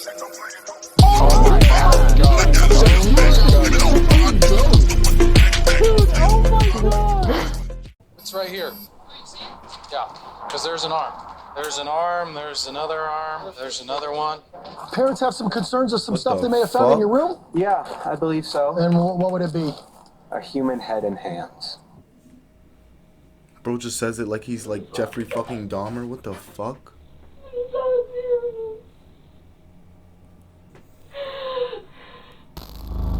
Oh my god. Dude, oh my god. It's right here. Yeah, because there's an arm. There's an arm, there's another arm, there's another one. Parents have some concerns of some stuff they may have found in your room? Yeah, I believe so. And what would it be? A human head and hands. Bro just says it like he's like Jeffrey fucking Dahmer. What the fuck?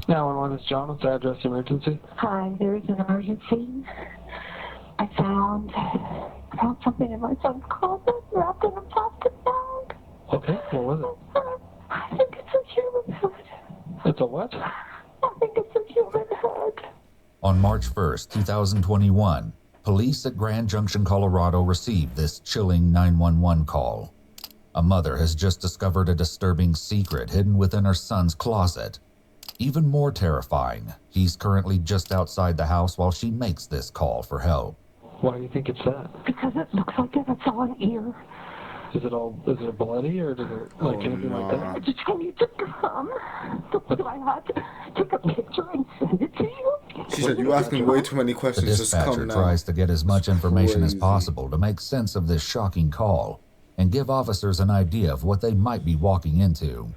911 is John. What's the address emergency? Hi, there is an emergency. I found something in my son's closet wrapped in a plastic bag. Okay, what was it? I think it's a human head. It's a what? I think it's a human head. On March 1st, 2021, police at Grand Junction, Colorado received this chilling 911 call. A mother has just discovered a disturbing secret hidden within her son's closet. Even more terrifying, he's currently just outside the house while she makes this call for help. Why do you think it's that? Because it looks like it's all an ear. Is it bloody or does it like anything like that? Did you need to come? Do I have to take a picture and send it to you? She said, you asking way too many The questions. Just dispatcher come now. tries to get as much information as Crazy. possible to make sense of this shocking call and give officers an idea of what they might be walking into.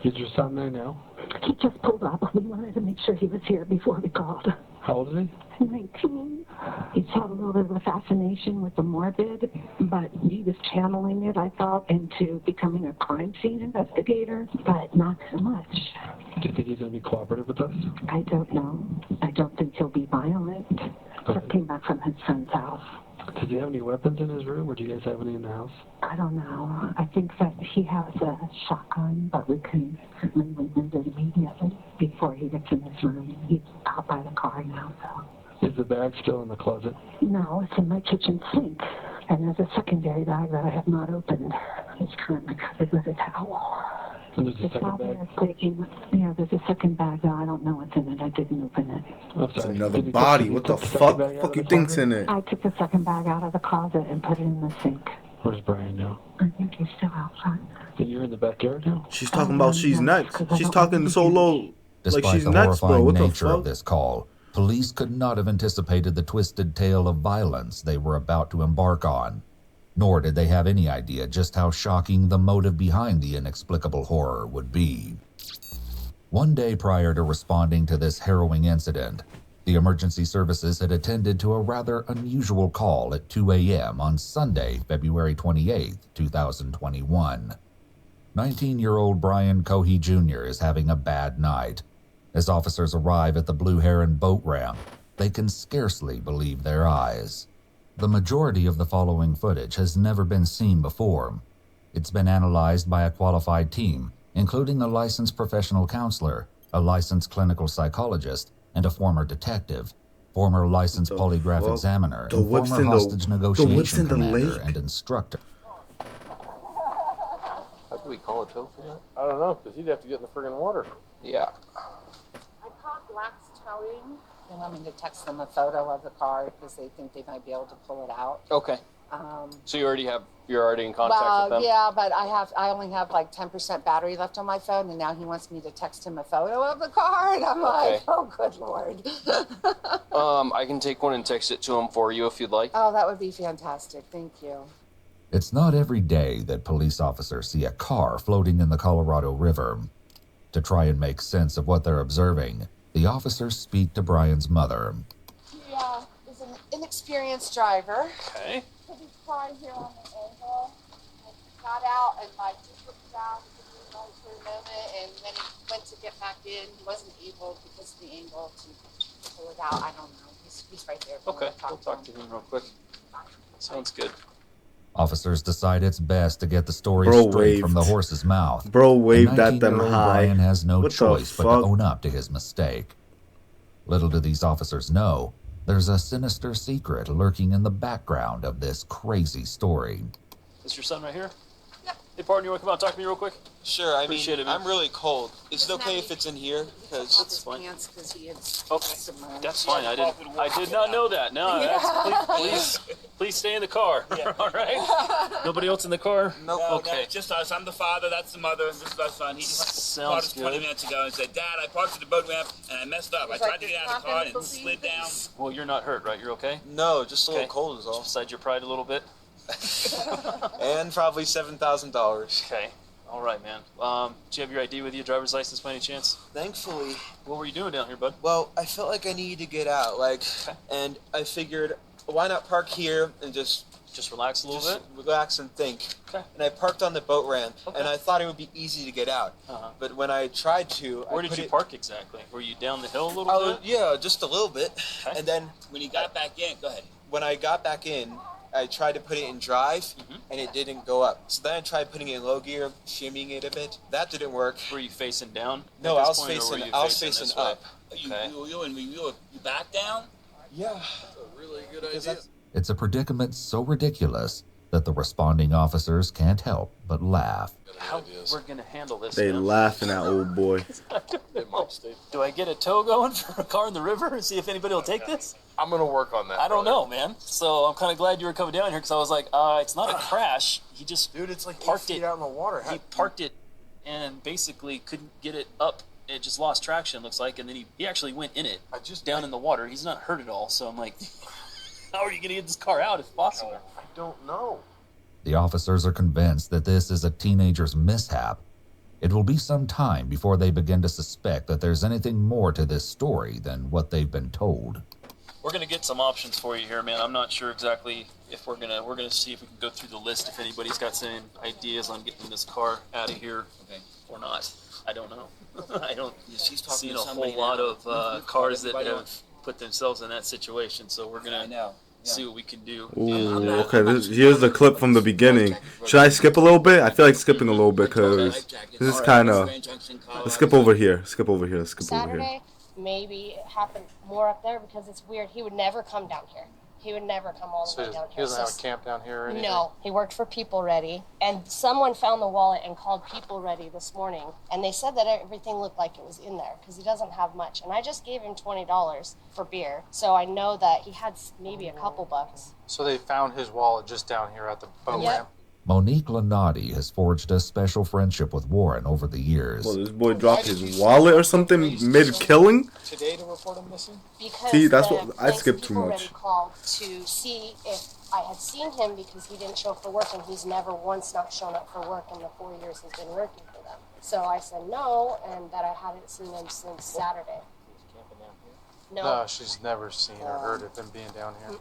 Is your son there now? He just pulled up. We wanted to make sure he was here before we called. How old is he? 19. He's had a little bit of a fascination with the morbid, but he was channeling it, I thought, into becoming a crime scene investigator, but not so much. Do you think he's going to be cooperative with us? I don't know. I don't think he'll be violent. Just came back from his friend's house. Does he have any weapons in his room, or do you guys have any in the house? I don't know. I think that he has a shotgun, but we can certainly remove it immediately before he gets in his room. He's out by the car now, so. Is the bag still in the closet? No, it's in my kitchen sink. And there's a secondary bag that I have not opened. It's currently covered with a towel. And there's a second bag? There's a second bag, though I don't know what's in it. I didn't open it. I'm sorry. Another Did you body. take- What the you took fuck? second bag out Fuck of you the think's closet? in it? I took the second bag out of the closet and put it in the sink. Where's Brian now? I think he's still outside. So you're in the backyard now? She's talking about she's next. She's talking so low. Like Despite she's the next, bro. horrifying What the nature fuck? of this call, police could not have anticipated the twisted tale of violence they were about to embark on. Nor did they have any idea just how shocking the motive behind the inexplicable horror would be. One day prior to responding to this harrowing incident, the emergency services had attended to a rather unusual call at 2 a.m. on Sunday, February 28, 2021. 19-year-old Brian Cohey Jr. is having a bad night. As officers arrive at the Blue Heron boat ramp, they can scarcely believe their eyes. The majority of the following footage has never been seen before. It's been analyzed by a qualified team, including a licensed professional counselor, a licensed clinical psychologist, and a former detective, former licensed polygraph examiner, and former hostage negotiation commander and instructor. How do we call a tow for that? I don't know, because he'd have to get in the friggin' water. Yeah. I called Black's Towing. They want me to text them a photo of the car because they think they might be able to pull it out. Okay. So you're already in contact with them? Yeah, but I only have like 10% battery left on my phone, and now he wants me to text him a photo of the car, and I'm like, oh, good Lord. I can take one and text it to him for you if you'd like. Oh, that would be fantastic. Thank you. It's not every day that police officers see a car floating in the Colorado River. To try and make sense of what they're observing, the officers speak to Brian's mother. He is an inexperienced driver. Okay. Put his car here on the angle. I got out and just looked down for a moment, and when he went to get back in, he wasn't able because of the angle to pull it out. I don't know. He's right there. Okay, we'll talk to him real quick. Sounds good. Officers decide it's best to get the story straight waved. from the horse's mouth. Bro waved And at them 19-year-old high. Brian has no What the choice but to fuck? own up to his mistake. Little do these officers know, there's a sinister secret lurking in the background of this crazy story. Is your son right here? Yep. Hey, partner, you want to come out and talk to me real quick? Sure, I Appreciate mean, it, man. I'm really cold. Is it okay if it's in here? Because That's fine. Because he had Okay, that's fine. I did not know that. No, please stay in the car. All right. Nobody else in the car? nope. No, Okay. it's just us. I'm the father, that's the mother, and this is our son. He just called Sounds us 20 good. minutes ago and said, Dad, I parked at the boat ramp and I messed up. I He's tried like, to get out of the car and it slid down. Well, you're not hurt, right? You're okay? No, just a little Okay. cold is all. Besides your pride a little bit. And probably $7,000. Okay. All right, man. Do you have your ID with you, driver's license by any chance? Thankfully, What were you doing down here, bud? well, I felt like I needed to get out, and I figured, why not park here and just relax a little bit? relax and think. Okay. And I parked on the boat ramp, Okay. and I thought it would be easy to get out. Uh-huh. But when I tried to, Where did you park exactly? Were you down the hill a little Oh, bit? yeah, just a little bit. Okay. And then When he got back in, go ahead. when I got back in, I tried to put it in drive, and it didn't go up. So then I tried putting it in low gear, shimmying it a bit. That didn't work. Were you facing down? No, at I this was point, or were facing. you I was this facing way? up. Okay. You back down? Yeah. Really good Because that's- It's a predicament so ridiculous that the responding officers can't help but laugh. How we're gonna handle this? They man? laughing at old boy. Do I get a tow going for a car in the river and see if anybody will take this? I'm gonna work on that. I don't know, man. So I'm kind of glad you were coming down here because I was like, it's not a crash. He just Dude, it's like parked 8 feet it out in the water. He parked it and basically couldn't get it up. It just lost traction, looks like, and then he actually went in it down in the water. He's not hurt at all. So I'm like, how are you gonna get this car out if possible? I don't know. The officers are convinced that this is a teenager's mishap. It will be some time before they begin to suspect that there's anything more to this story than what they've been told. We're gonna get some options for you here, man. I'm not sure exactly if we're gonna see if we can go through the list if anybody's got some ideas on getting this car out of here or not. I don't know. I don't see a whole lot of cars that have put themselves in that situation, so we're gonna see what we can do. Ooh, okay, here's the clip from the beginning. Should I skip a little bit? I feel like skipping a little bit because this is kind of... Let's skip over here. Skip over here. Skip over here. Saturday, maybe it happened more up there because it's weird. He would never come down here. He would never come all the way down He here. doesn't have a camp down here or anything? No, he worked for People Ready, and someone found the wallet and called People Ready this morning, and they said that everything looked like it was in there because he doesn't have much. And I just gave him $20 for beer, so I know that he had maybe a couple bucks. So they found his wallet just down here at the boat Yep. ramp? Monique Lanati has forged a special friendship with Warren over the years. Well, this boy dropped his wallet or something mid-killing? Today to report him missing? Because See, that's the what I place skipped too People much. Ready called to see if I had seen him because he didn't show up for work, and he's never once not shown up for work in the 4 years he's been working for them. So I said no, and that I hadn't seen him since Saturday. No, she's never seen or heard of him being down here.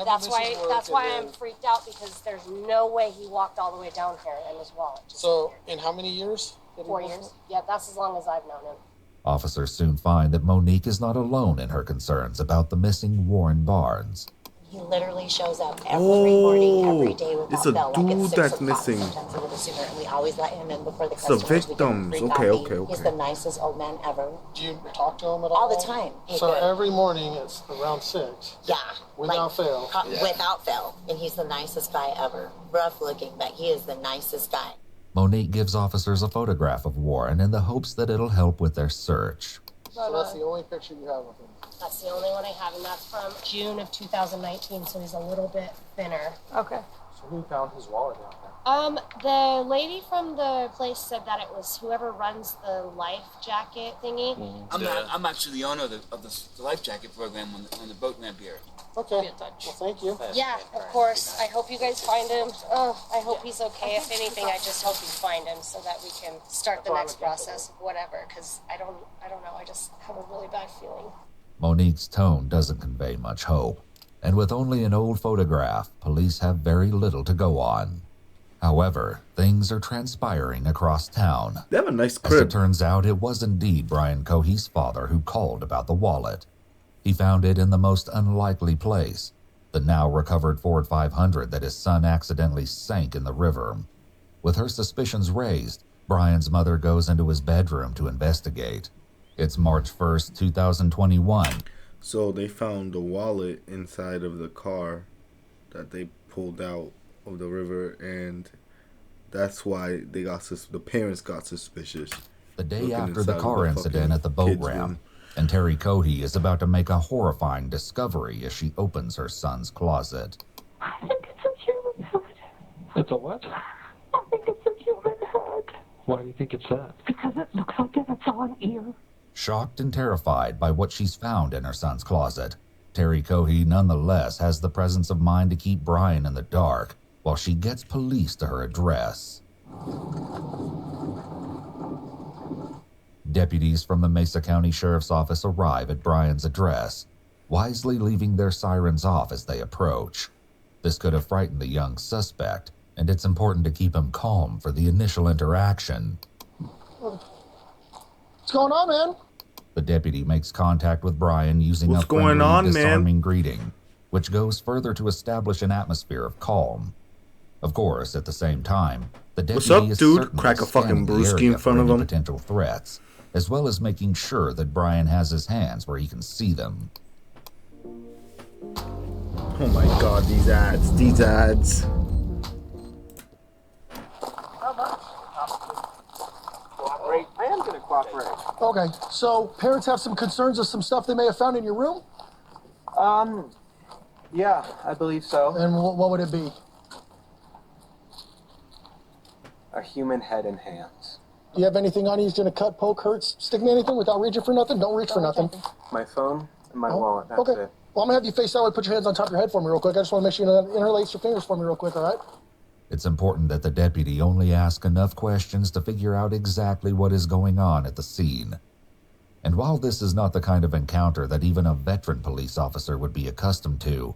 That's why I'm freaked out, because there's no way he walked all the way down here and his wallet. So, in how many years? 4 years. Yeah, that's as long as I've known him. Officers soon find that Monique is not alone in her concerns about the missing Warren Barnes. He literally shows up every morning, every day without it's a fail. dude Like it's 6 that's o'clock, missing. sometimes a little sooner, and we always let him in before the It's the customers. We give him victims. free Okay, coffee. He's okay. the nicest old man ever. Do you talk to him at all? All the time. He So did. every morning it's around 6. Yeah. Without fail. Without fail. And he's the nicest guy ever. Rough looking, but he is the nicest guy. Monique gives officers a photograph of Warren in the hopes that it'll help with their search. So that's the only picture you have of him. That's the only one I have, and that's from June of 2019, so he's a little bit thinner. Okay. So who found his wallet down there? The lady from the place said that it was whoever runs the life jacket thingy. I'm actually the owner of the life jacket program on the boat ramp here. Okay. Be in touch. Well, thank you. Yeah, of course. I hope you guys find him. Oh, I hope he's okay. If anything, I just hope you find him so that we can start the next process of whatever. Because I don't know. I just have a really bad feeling. Monique's tone doesn't convey much hope, and with only an old photograph, police have very little to go on. However, things are transpiring across town. They have a nice As it crib. turns out, it was indeed Brian Cohey's father who called about the wallet. He found it in the most unlikely place, the now recovered Ford 500 that his son accidentally sank in the river. With her suspicions raised, Brian's mother goes into his bedroom to investigate. It's March 1st, 2021. So they found the wallet inside of the car that they pulled out of the river, and That's why the parents got suspicious. The day Looking after the inside of car the incident fucking at the boat kids' ramp, room. and Terry Cohey is about to make a horrifying discovery as she opens her son's closet. I think it's a human head. It's a what? I think it's a human head. Why do you think it's that? Because it looks like it has one ear. Shocked and terrified by what she's found in her son's closet, Terry Cohey nonetheless has the presence of mind to keep Brian in the dark while she gets police to her address. Deputies from the Mesa County Sheriff's Office arrive at Brian's address, wisely leaving their sirens off as they approach. This could have frightened the young suspect, and it's important to keep him calm for the initial interaction. What's going on, man? The deputy makes contact with Brian using What's a friendly, going on, man? disarming greeting, which goes further to establish an atmosphere of calm. Of course, at the same time, the deputy What's up, is dude? certainly Crack a fucking scanning the brewski area in front for of any him. potential threats, as well as making sure that Brian has his hands where he can see them. Oh my god, these ads. I am gonna cooperate. Okay, so parents have some concerns of some stuff they may have found in your room? Yeah, I believe so. And what would it be? A human head and hands. Do you have anything on you? He's gonna cut, poke, hurt, stick me anything without reaching for nothing? Don't reach for nothing. My phone and my Oh, wallet, that's okay. it. Well, I'm gonna have you face that way. Put your hands on top of your head for me real quick. I just want to make sure you interlace your fingers for me real quick, all right? It's important that the deputy only ask enough questions to figure out exactly what is going on at the scene. And while this is not the kind of encounter that even a veteran police officer would be accustomed to,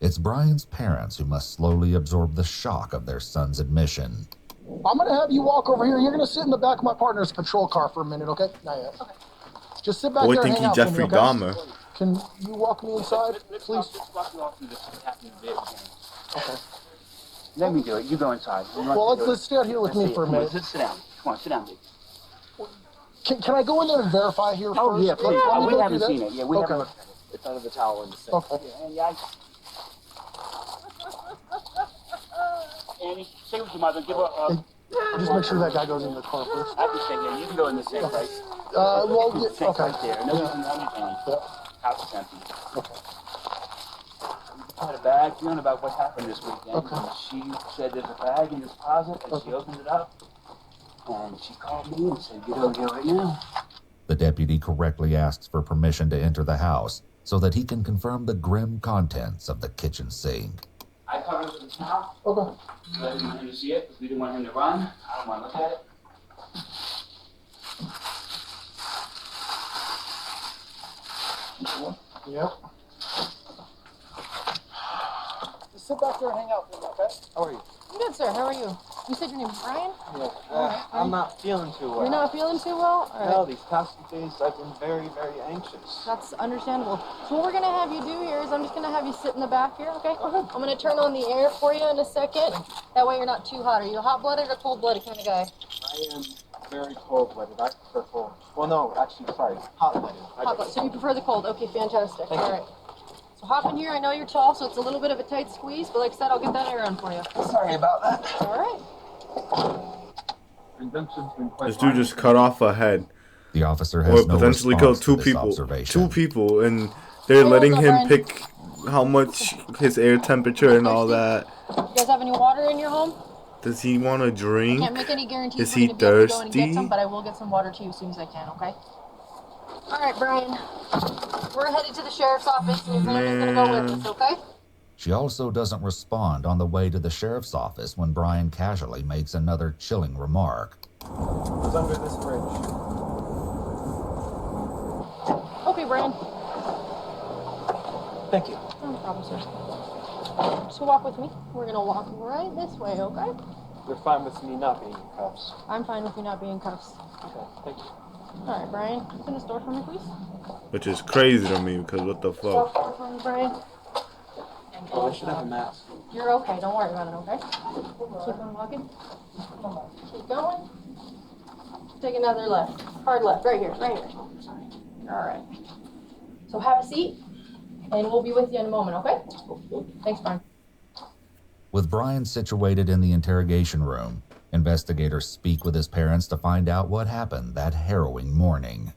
it's Brian's parents who must slowly absorb the shock of their son's admission. I'm gonna have you walk over here. You're gonna sit in the back of my partner's patrol car for a minute, okay? Not yet. Okay. Just sit back Boy, there and think hang he out Jeffrey for me, okay? Dahmer. Can you walk me inside, please? Okay. Let me do it. You go inside. Well, let's stay out here with me for a minute. Sit down. Come on, sit down, baby. Can I go in there and verify here Oh, first? yeah, please. Let me We go haven't through seen that. it. Yeah, we Okay. haven't looked at it. It's under the towel in the sink. Okay. Yeah, Annie, stay with your mother. Give her a... Just make sure that guy goes in the car first. I can stay here. You can go in the same place. Well, The sink okay. right there. No, Yeah. no, house is empty. Okay. I had a bad feeling about what happened this weekend. Okay. And she said there's a bag in this closet, and she opened it up. And she called me and said, get over here right now. The deputy correctly asks for permission to enter the house so that he can confirm the grim contents of the kitchen sink. I covered it with a towel. Okay. So I didn't want him to see it because we didn't want him to run. I don't want to look at it. Yep. Just sit back there and hang out for me, okay? How are you? I'm good, sir. How are you? You said your name's Brian? Yeah. I'm not feeling too well. You're not feeling too well? All right. No, these past few days I've been very, very anxious. That's understandable. So what we're going to have you do here is I'm just going to have you sit in the back here, okay? I'm going to turn on the air for you in a second. That way you're not too hot. Are you a hot-blooded or cold-blooded kind of guy? I am very cold-blooded. I prefer cold. Well, no, actually, sorry, hot-blooded. Hot-blooded. So you prefer the cold. Okay, fantastic. All right. So hop in here. I know you're tall, so it's a little bit of a tight squeeze, but like I said, I'll get that air on for you. Sorry about that. All right. This dude just cut off a head. The officer has Or no potentially response killed to two this people. observation. 2 people, and they're letting him pick how much his air temperature and all that. You guys have any water in your home? Does he want to drink? I can't make any guarantees Is we're he going to be able to go and get thirsty? some, but I will get some water to you as soon as I can, okay? All right, Brian. We're headed to the sheriff's office, and your family's going to go with us, okay? She also doesn't respond on the way to the sheriff's office when Brian casually makes another chilling remark. It's under this bridge. Okay, Brian. Thank you. No problem, sir. So walk with me. We're going to walk right this way, okay? You're fine with me not being in cuffs. I'm fine with you not being in cuffs. Okay, thank you. All right, Brian. Open this door for me, please. Which is crazy to me because what the fuck? Door for me, Brian. Oh, I should have a mask. You're okay. Don't worry about it, okay? Keep on walking. Keep going. Take another left. Hard left. Right here. Right here. All right. So have a seat, and we'll be with you in a moment, okay? Thanks, Brian. With Brian situated in the interrogation room, Investigators speak with his parents to find out what happened that harrowing morning.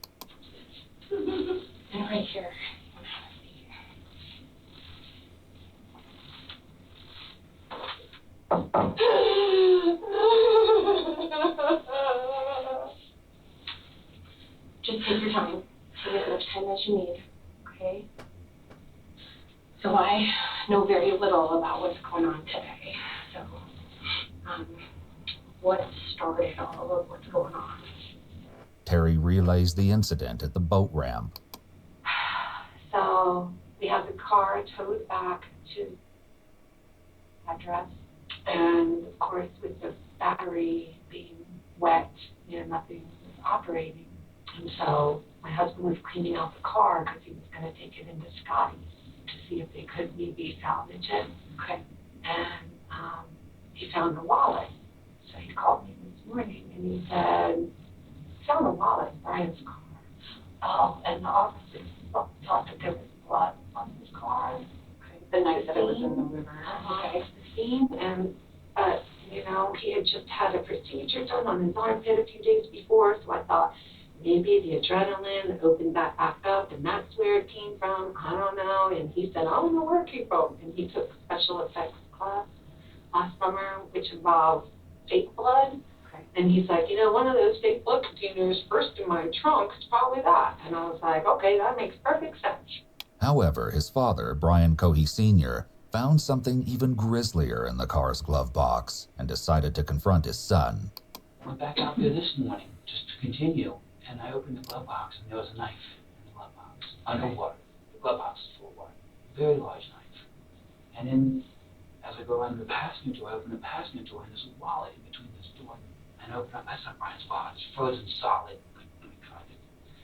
And right here. Just take your time. Take as much time as you need, okay? So I know very little about what's going on today. So, what started all of what's going on? Terry relays the incident at the boat ramp. So we have the car towed back to address, and of course with the battery being wet, nothing was operating. And so my husband was cleaning out the car because he was going to take it into Scotty's to see if they could maybe salvage it. Okay. And he found the wallet. So he called me this morning and he said, found the wallet in Brian's car. Oh, and the officers thought that there was blood on his car. Okay. The night that it was in the river. Okay. The scene, and he had just had a procedure done on his armpit a few days before, so I thought maybe the adrenaline opened that back up, and that's where it came from. I don't know. And he said, I don't know where it came from. And he took a special effects class last summer, which involved fake blood. And he's like, one of those fake blood containers first in my trunk is probably that. And I was like, okay, that makes perfect sense. However, his father, Brian Cohey Sr., found something even grislier in the car's glove box and decided to confront his son. I went back out there this morning just to continue, and I opened the glove box, and there was a knife in the glove box, underwater. The glove box is full of water, very large knife. And then, as I go around the passenger door, I open the passenger door, and there's a wallet in between this door. And I open up, that's not Brian's wallet, it's frozen solid.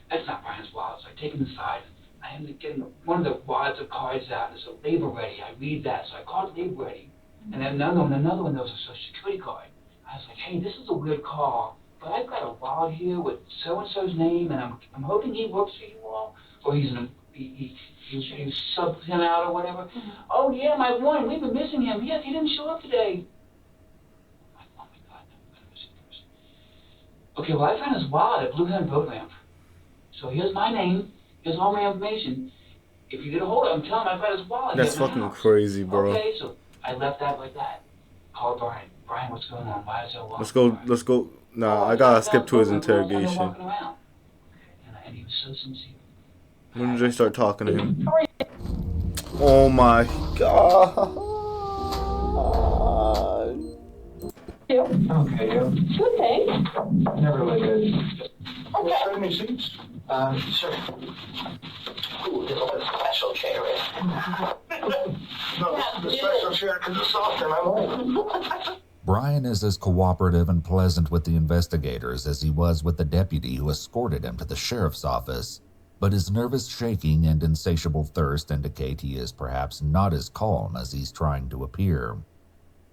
That's not Brian's wallet, so I take him inside. I end up getting one of the wads of cards out, and there's a label ready. I read that, so I called label ready. And then another one, there was a social security card. I was like, hey, this is a weird call, but I've got a wallet here with so-and-so's name, and I'm hoping he works for you all, or he subbed him out or whatever. Oh yeah, my one, we've been missing him. Yes, he didn't show up today. I'm like, oh my God, I'm gonna miss him first. Okay, well I found his wallet at Blue Hen Boat Ramp. So here's my name, here's all my information. If you get a hold of him, tell him I found his wallet. That's fucking crazy, bro. Okay, so I left that like that. Call Brian. Brian, what's going on? Why is there a wallet? Let's go. Nah, I gotta skip to his interrogation. And he was so sincere. When did they start talking to him? Oh my God. Okay, yeah. Good thing. Never look good. Okay. Trade me seats? Sure. Ooh, there's a special chair in. No, this is the special chair because it's soft and I won't. Brian is as cooperative and pleasant with the investigators as he was with the deputy who escorted him to the sheriff's office, but his nervous shaking and insatiable thirst indicate he is perhaps not as calm as he's trying to appear.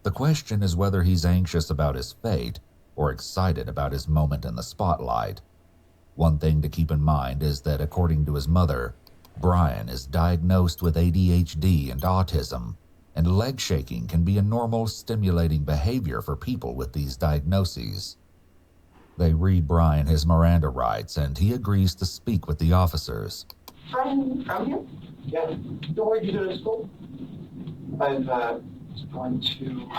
The question is whether he's anxious about his fate or excited about his moment in the spotlight. One thing to keep in mind is that, according to his mother, Brian is diagnosed with ADHD and autism, and leg shaking can be a normal, stimulating behavior for people with these diagnoses. They read Brian his Miranda rights, and he agrees to speak with the officers. Brian, I'm here. Yeah. Where did you go to school? I've went to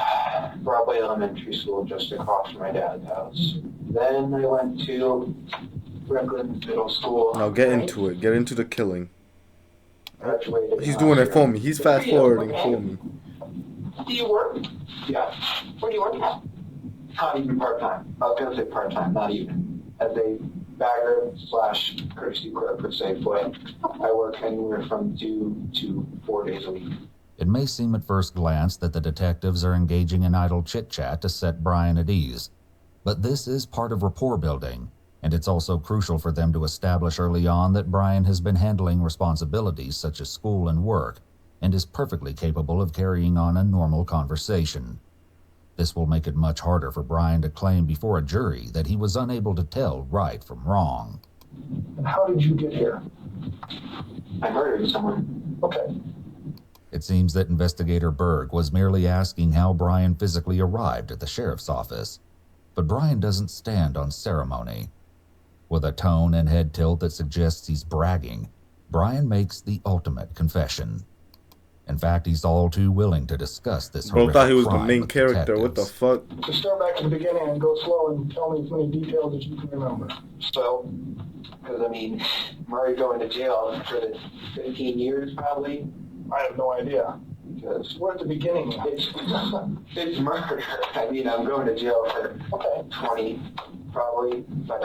Broadway Elementary School just across from my dad's house. Then I went to Brooklyn Middle School. Now get into it. Get into the killing. Graduated. He's doing it for me. He's fast forwarding for me. Do you work? Yeah. Where do you work at? Not even part-time. I was going to say part-time, not even. As a bagger / courtesy clerk for Safeway. I work anywhere from 2 to 4 days a week. It may seem at first glance that the detectives are engaging in idle chit-chat to set Brian at ease, but this is part of rapport building, and it's also crucial for them to establish early on that Brian has been handling responsibilities such as school and work, and is perfectly capable of carrying on a normal conversation. This will make it much harder for Brian to claim before a jury that he was unable to tell right from wrong. How did you get here? I murdered someone. Okay. It seems that Investigator Berg was merely asking how Brian physically arrived at the sheriff's office, But Brian doesn't stand on ceremony. With a tone and head tilt that suggests he's bragging, Brian makes the ultimate confession. In fact, he's all too willing to discuss this Bro horrific thought he was the crime main with character. What the detectives. fuck? To start back at the beginning and go slow and tell me as many details as you can remember. So, because I mean, Murray going to jail for the 15 years probably. I have no idea. Because We're at the beginning. it's murder. I mean, I'm going to jail for 20 probably, but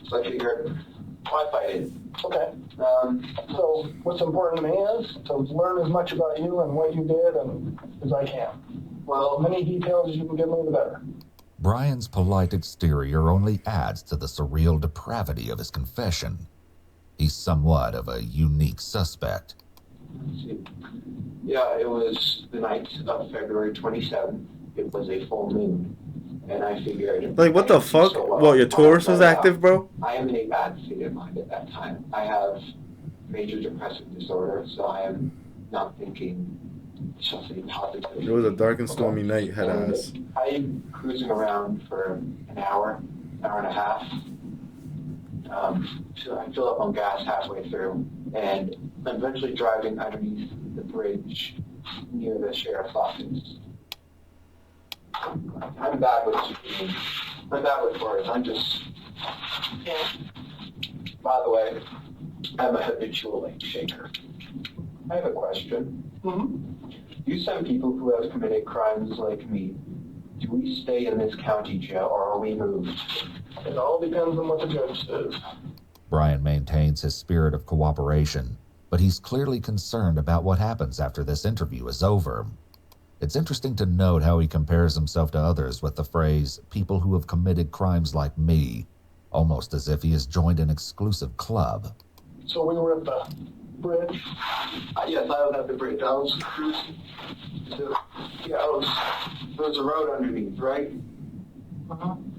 so I figured, why fight it? Okay. So what's important to me is to learn as much about you and what you did and as I can. Well, as many details as you can give me, the better. Brian's polite exterior only adds to the surreal depravity of his confession. He's somewhat of a unique suspect. Let's see. Yeah, it was the night of February 27th. It was a full moon. And I figured... Like, what the fuck? What, your Taurus was active, bro? I am in a bad state of mind at that time. I have major depressive disorder, so I am not thinking something positive. It was a dark and stormy night, head And ass. I'm cruising around for an hour and a half. So I fill up on gas halfway through, and I'm eventually driving underneath the bridge near the sheriff's office. I'm bad with speeding. I'm bad with words. I'm just... By the way, I'm a habitual late shaker. I have a question. You send people who have committed crimes like me. Do we stay in this county jail or are we moved? It all depends on what the judge says. Brian maintains his spirit of cooperation, but he's clearly concerned about what happens after this interview is over. It's interesting to note how he compares himself to others with the phrase, people who have committed crimes like me, almost as if he has joined an exclusive club. So we were at the bridge? Yes, I was at the bridge. I was cruising. So, yeah, there was a road underneath, right?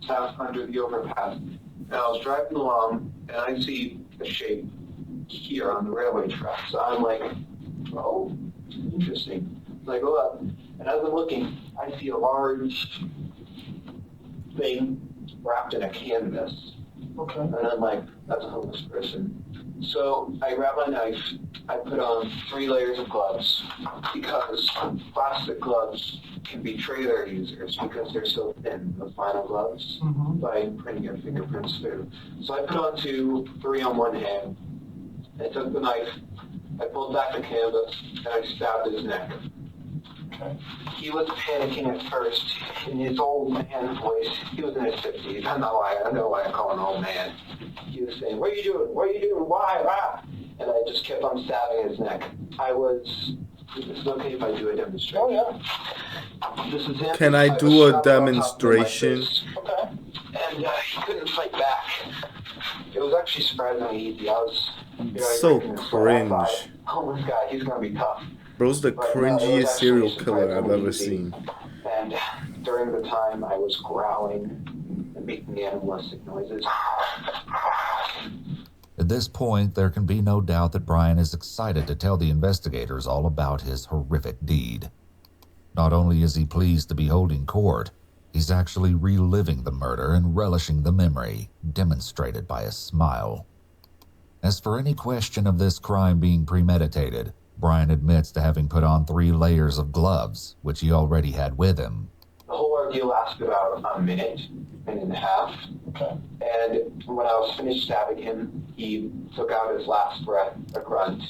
Out under the overpass. And I was driving along, and I see a shape here on the railway tracks. So I'm like, oh, interesting. So I go up, and as I'm looking, I see a large thing wrapped in a canvas. Okay. And I'm like, that's a homeless person. So I grab my knife, I put on 3 layers of gloves, because plastic gloves can betray their users because they're so thin, the final gloves, by printing your fingerprints through. So I put on 2, 3 on one hand, I took the knife, I pulled back the canvas, and I stabbed his neck. Okay. He was panicking at first in his old man voice. He was in his 50s. I know why I call him old man. He was saying, what are you doing? What are you doing? Why? Ah! And I just kept on stabbing his neck. Is it okay if I do a demonstration? Oh, yeah. This is him. Can I do a demonstration? Okay. And he couldn't fight back. It was actually surprisingly easy. I was So cringe. oh, this guy, he's going to be tough. Bro's the cringiest serial killer I've ever seen. And during the time, I was growling and making animalistic noises. At this point, there can be no doubt that Brian is excited to tell the investigators all about his horrific deed. Not only is he pleased to be holding court, he's actually reliving the murder and relishing the memory, demonstrated by a smile. As for any question of this crime being premeditated, Brian admits to having put on 3 layers of gloves, which he already had with him. The whole ordeal lasted about a minute and a half. Okay. And when I was finished stabbing him, he took out his last breath, a grunt,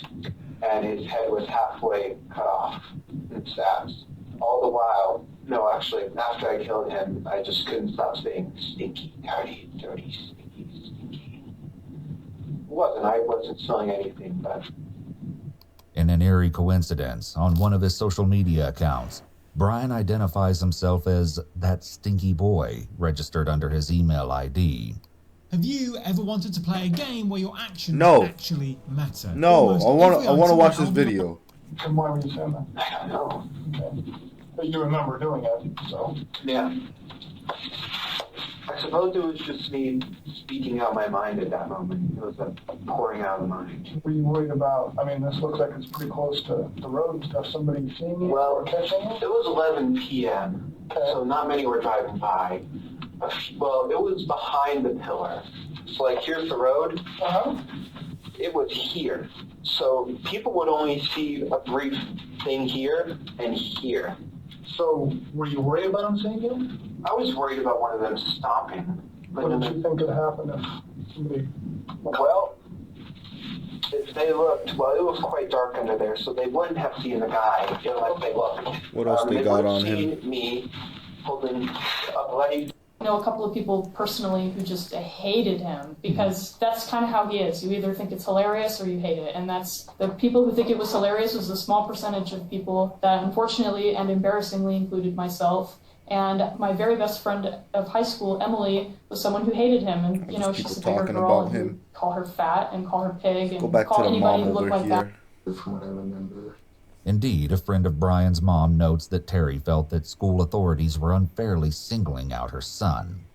and his head was halfway cut off in stabs. All the while, no, actually, after I killed him, I just couldn't stop saying, stinky, dirty, dirty, stinky, stinky. I wasn't smelling anything, but... In an eerie coincidence, on one of his social media accounts, Brian identifies himself as that stinky boy, registered under his email ID. Have you ever wanted to play a game where your actions No. actually matter? No, Almost I want every to item watch this on your- video. And why were you saying that? I don't know. Okay. But you remember doing it, so. Yeah. I suppose it was just me speaking out my mind at that moment. It was a pouring out of mind. Were you worried about, I mean, this looks like it's pretty close to the road and stuff. Somebody seeing you or catching you? It was 11 p.m., so not many were driving by. Well, it was behind the pillar. So like here's the road. It was here. So people would only see a brief thing here and here. So were you worried about them seeing you? I was worried about one of them stopping. What did you think could happen if somebody... Well, if they looked, well, it was quite dark under there, so they wouldn't have seen the guy unless they looked. What else they got on him? They would have seen me holding a bloody... I know a couple of people personally who just hated him because that's kind of how he is. You either think it's hilarious or you hate it. And that's the people who think it was hilarious was a small percentage of people that unfortunately and embarrassingly included myself. And my very best friend of high school, Emily, was someone who hated him. And, you know, she's a bigger girl and who call her fat and call her pig and call anybody who looked like that. From what I remember. Indeed, a friend of Brian's mom notes that Terry felt that school authorities were unfairly singling out her son.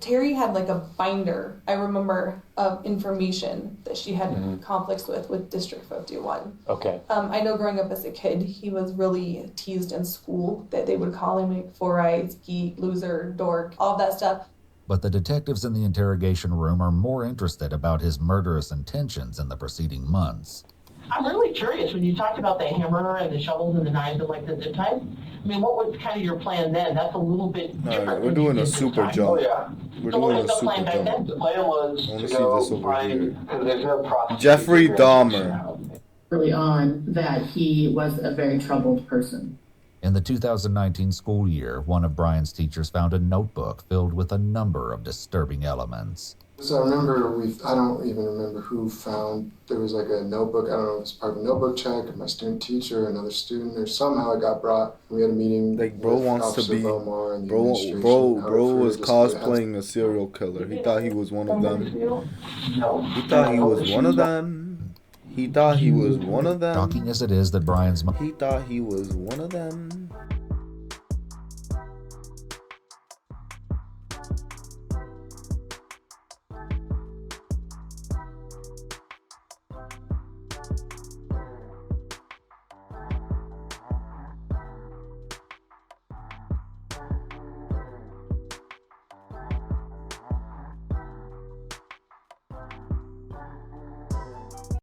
Terry had like a binder, I remember, of information that she had conflicts with District 51. Okay. I know growing up as a kid, he was really teased in school, that they would call him like four-eyed, geek, loser, dork, all that stuff. But the detectives in the interrogation room are more interested about his murderous intentions in the preceding months. I'm really curious, when you talked about the hammer and the shovels and the knives and like the zip ties, I mean, what was kind of your plan then? That's a little bit different. Alright, we're doing a super jump. Oh, yeah. We're So what doing was a the plan super back jump. then? The plan was I want to to see go this over find, here. because there's no process. Jeffrey Dahmer. Early on, that he was a very troubled person. In the 2019 school year, one of Brian's teachers found a notebook filled with a number of disturbing elements. So I remember I don't even remember who found, there was like a notebook, I don't know if it was part of a notebook check, my student teacher, another student, or somehow it got brought. We had a meeting. Like bro with wants to Officer be, Belmar and the bro administration, was how cosplaying a serial killer. He thought he was one of them. No. He thought he was one of them. He thought he was one of them. Shocking as it is that Brian's mom... He thought he was one of them.